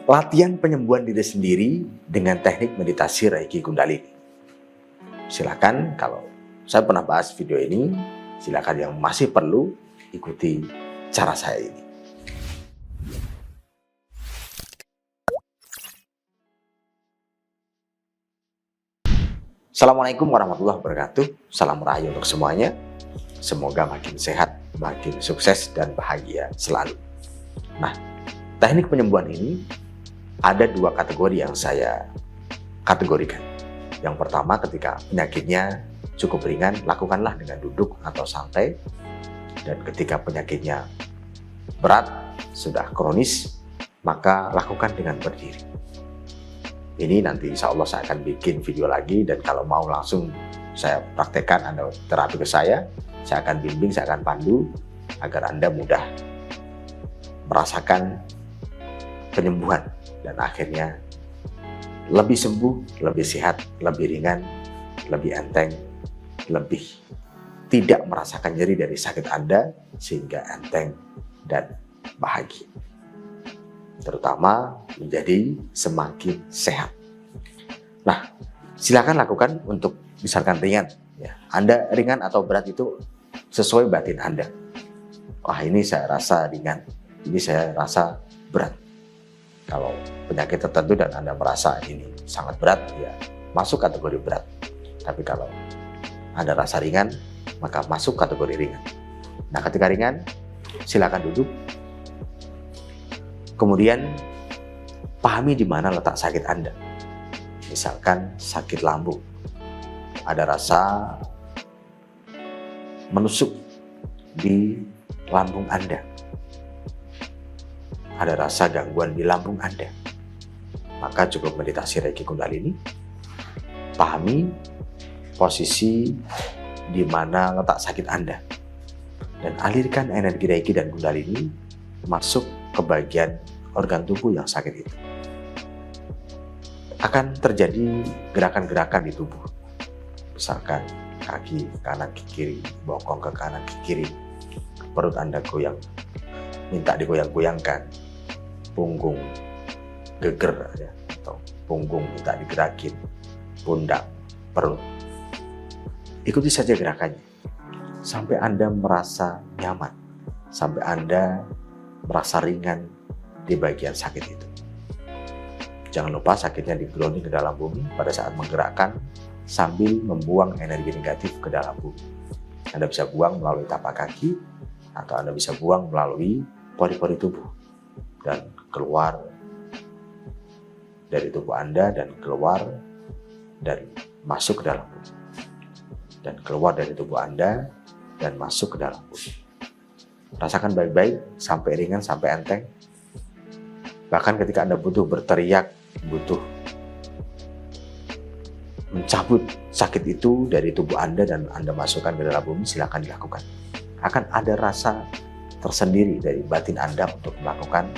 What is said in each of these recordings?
latihan penyembuhan diri sendiri dengan teknik meditasi Reiki Kundalini. Silakan, kalau saya pernah bahas video ini, silakan yang masih perlu ikuti cara saya ini. Assalamualaikum warahmatullahi wabarakatuh. Salam rahayu untuk semuanya. Semoga makin sehat, makin sukses dan bahagia selalu. Nah, teknik penyembuhan ini ada dua kategori yang saya kategorikan. Yang pertama, ketika penyakitnya cukup ringan, lakukanlah dengan duduk atau santai. Dan ketika penyakitnya berat, sudah kronis, maka lakukan dengan berdiri. Ini nanti insya Allah saya akan bikin video lagi, dan kalau mau langsung saya praktekkan, Anda terapi ke saya akan bimbing, saya akan pandu agar Anda mudah merasakan penyembuhan dan akhirnya lebih sembuh, lebih sehat, lebih ringan, lebih enteng, lebih tidak merasakan nyeri dari sakit Anda, sehingga enteng dan bahagia. Terutama menjadi semakin sehat. Nah, silakan lakukan untuk misalkan ringan. Ya, Anda ringan atau berat itu sesuai batin Anda. Wah, ini saya rasa ringan, ini saya rasa berat. Kalau penyakit tertentu dan Anda merasa ini sangat berat, ya masuk kategori berat. Tapi kalau Anda rasa ringan, maka masuk kategori ringan. Nah, ketika ringan, silakan duduk. Kemudian pahami di mana letak sakit Anda. Misalkan sakit lambung, ada rasa menusuk di lambung Anda, ada rasa gangguan di lambung Anda, maka cukup meditasi Reiki Kundalini. Pahami posisi di mana letak sakit Anda, dan alirkan energi Reiki dan Kundalini masuk ke bagian organ tubuh yang sakit itu. Akan terjadi gerakan-gerakan di tubuh, misalkan kaki kanan ke kiri, bokong ke kanan ke kiri, perut Anda goyang, minta digoyang-goyangkan, punggung geger, ya, atau punggung minta digerakin, pundak, perut. Ikuti saja gerakannya sampai Anda merasa nyaman, sampai Anda merasa ringan di bagian sakit itu. Jangan lupa sakitnya di-grounding ke dalam bumi pada saat menggerakkan sambil membuang energi negatif ke dalam bumi. Anda bisa buang melalui tapak kaki, atau Anda bisa buang melalui pori-pori tubuh dan keluar dari tubuh Anda, dan keluar dan masuk ke dalam bumi, dan keluar dari tubuh Anda dan masuk ke dalam bumi. Rasakan baik-baik sampai ringan, sampai enteng. Bahkan ketika Anda butuh berteriak, butuh mencabut sakit itu dari tubuh Anda dan Anda masukkan ke dalam bumi, silakan dilakukan. Akan ada rasa tersendiri dari batin Anda untuk melakukan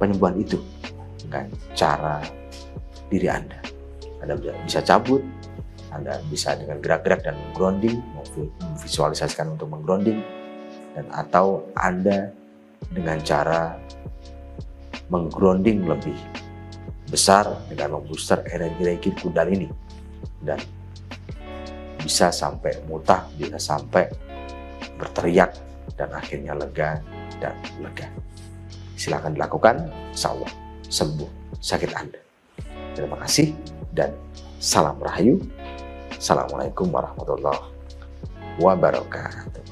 penyembuhan itu dengan cara diri Anda. Anda bisa cabut, Anda bisa dengan gerak-gerak dan grounding, memvisualisasikan untuk menggrounding, dan atau Anda dengan cara menggrounding lebih besar dengan membooster energi Reiki Kundalini, dan bisa sampai muntah, bisa sampai berteriak, dan akhirnya lega dan lega. Silakan dilakukan, insya Allah sembuh sakit Anda. Terima kasih dan salam rahayu. Assalamualaikum warahmatullahi wabarakatuh.